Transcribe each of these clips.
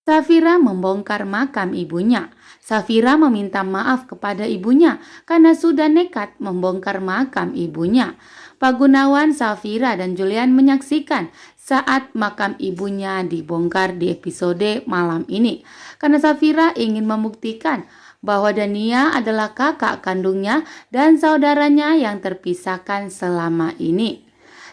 Safira membongkar makam ibunya. Safira meminta maaf kepada ibunya karena sudah nekat membongkar makam ibunya. Pak Gunawan, Safira, dan Julian menyaksikan saat makam ibunya dibongkar di episode malam ini. Karena Safira ingin membuktikan bahwa Dania adalah kakak kandungnya dan saudaranya yang terpisahkan selama ini.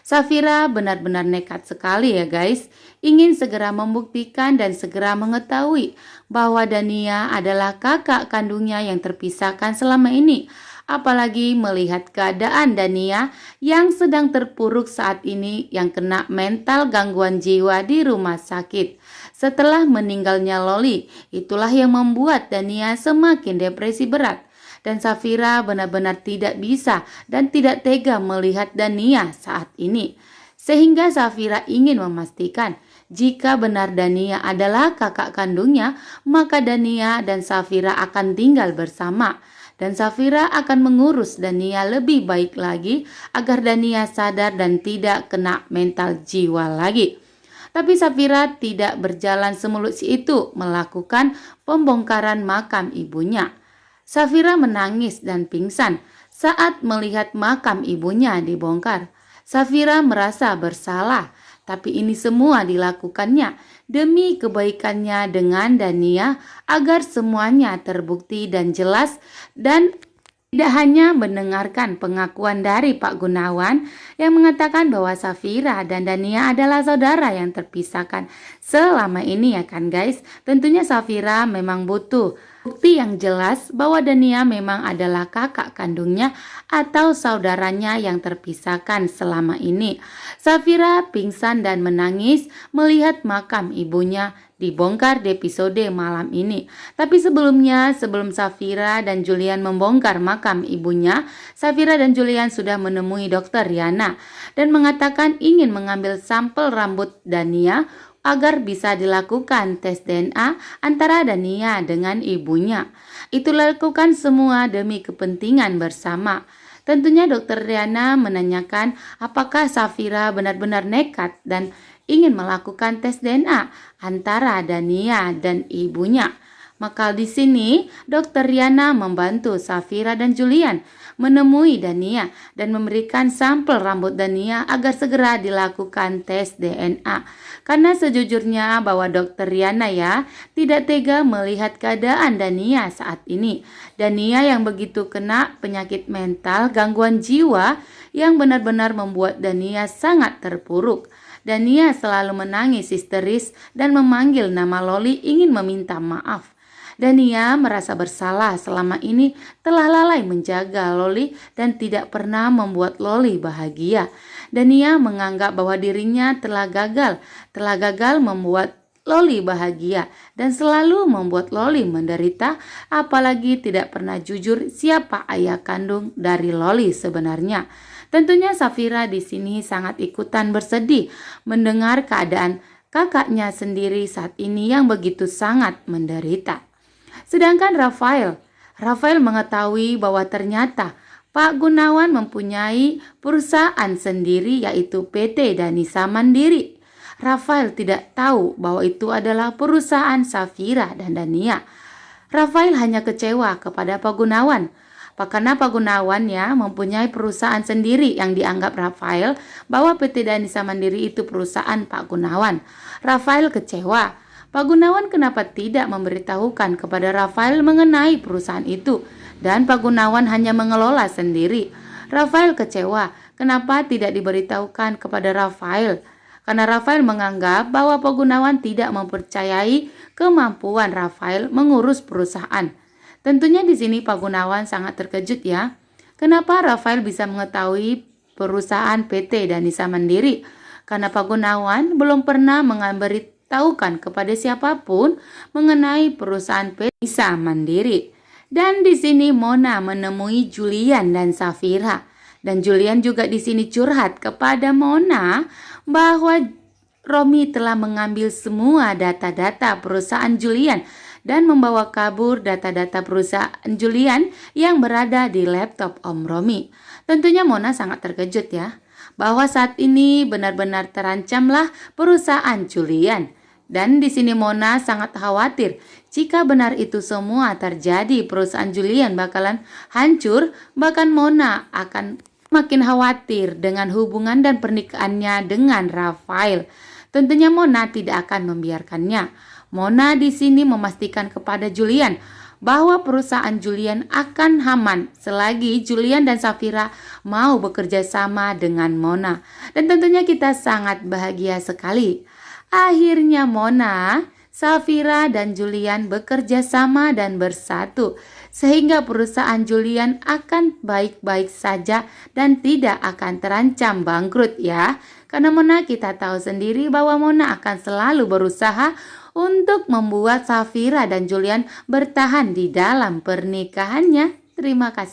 Safira benar-benar nekat sekali ya guys, ingin segera membuktikan dan segera mengetahui bahwa Dania adalah kakak kandungnya yang terpisahkan selama ini. Apalagi melihat keadaan Dania yang sedang terpuruk saat ini, yang kena mental gangguan jiwa di rumah sakit. Setelah meninggalnya Loli, itulah yang membuat Dania semakin depresi berat. Dan Safira benar-benar tidak bisa dan tidak tega melihat Dania saat ini. Sehingga Safira ingin memastikan jika benar Dania adalah kakak kandungnya, maka Dania dan Safira akan tinggal bersama. Dan Safira akan mengurus Dania lebih baik lagi agar Dania sadar dan tidak kena mental jiwa lagi. Tapi Safira tidak berjalan semulus itu melakukan pembongkaran makam ibunya. Safira menangis dan pingsan saat melihat makam ibunya dibongkar. Safira merasa bersalah, tapi ini semua dilakukannya demi kebaikannya dengan Dania agar semuanya terbukti dan jelas, dan tidak hanya mendengarkan pengakuan dari Pak Gunawan yang mengatakan bahwa Safira dan Dania adalah saudara yang terpisahkan selama ini ya kan guys. Tentunya Safira memang butuh bukti yang jelas bahwa Dania memang adalah kakak kandungnya atau saudaranya yang terpisahkan selama ini. Safira pingsan dan menangis melihat makam ibunya dibongkar di episode malam ini. Tapi sebelum Safira dan Julian membongkar makam ibunya, Safira dan Julian sudah menemui Dokter Riana dan mengatakan ingin mengambil sampel rambut Dania agar bisa dilakukan tes DNA antara Dania dengan ibunya. Itu lakukan semua demi kepentingan bersama. Tentunya Dokter Riana menanyakan apakah Safira benar-benar nekat dan ingin melakukan tes DNA antara Dania dan ibunya. Maka di sini Dokter Riana membantu Safira dan Julian menemui Dania dan memberikan sampel rambut Dania agar segera dilakukan tes DNA. Karena sejujurnya bahwa Dokter Riana ya tidak tega melihat keadaan Dania saat ini. Dania yang begitu kena penyakit mental gangguan jiwa yang benar-benar membuat Dania sangat terpuruk. Dania selalu menangis histeris dan memanggil nama Loli ingin meminta maaf. Dania merasa bersalah selama ini telah lalai menjaga Loli dan tidak pernah membuat Loli bahagia. Dania menganggap bahwa dirinya telah gagal membuat Loli bahagia dan selalu membuat Loli menderita, apalagi tidak pernah jujur siapa ayah kandung dari Loli sebenarnya. Tentunya Safira di sini sangat ikutan bersedih mendengar keadaan kakaknya sendiri saat ini yang begitu sangat menderita. Sedangkan Rafael mengetahui bahwa ternyata Pak Gunawan mempunyai perusahaan sendiri yaitu PT Danisa Mandiri. Rafael tidak tahu bahwa itu adalah perusahaan Safira dan Dania. Rafael hanya kecewa kepada Pak Gunawan. Karena Pak Gunawan ya mempunyai perusahaan sendiri yang dianggap Rafael bahwa PT Danisa Mandiri itu perusahaan Pak Gunawan. Rafael kecewa. Pak Gunawan kenapa tidak memberitahukan kepada Rafael mengenai perusahaan itu dan Pak Gunawan hanya mengelola sendiri. Rafael kecewa kenapa tidak diberitahukan kepada Rafael karena Rafael menganggap bahwa Pak Gunawan tidak mempercayai kemampuan Rafael mengurus perusahaan. Tentunya di sini Pak Gunawan sangat terkejut ya. Kenapa Rafael bisa mengetahui perusahaan PT Danisa Mandiri? Karena Pak Gunawan belum pernah memberitahukan kepada siapapun mengenai perusahaan PT Danisa Mandiri. Dan di sini Mona menemui Julian dan Safira. Dan Julian juga di sini curhat kepada Mona bahwa Romi telah mengambil semua data-data perusahaan Julian dan membawa kabur data-data perusahaan Julian yang berada di laptop Om Romi. Tentunya Mona sangat terkejut ya, bahwa saat ini benar-benar terancamlah perusahaan Julian. Dan di sini Mona sangat khawatir jika benar itu semua terjadi, perusahaan Julian bakalan hancur, bahkan Mona akan makin khawatir dengan hubungan dan pernikahannya dengan Rafael. Tentunya Mona tidak akan membiarkannya. Mona di sini memastikan kepada Julian bahwa perusahaan Julian akan aman selagi Julian dan Safira mau bekerja sama dengan Mona. Dan tentunya kita sangat bahagia sekali. Akhirnya Mona, Safira, dan Julian bekerja sama dan bersatu, sehingga perusahaan Julian akan baik-baik saja dan tidak akan terancam bangkrut ya. Karena Mona, kita tahu sendiri bahwa Mona akan selalu berusaha untuk membuat Safira dan Julian bertahan di dalam pernikahannya. Terima kasih.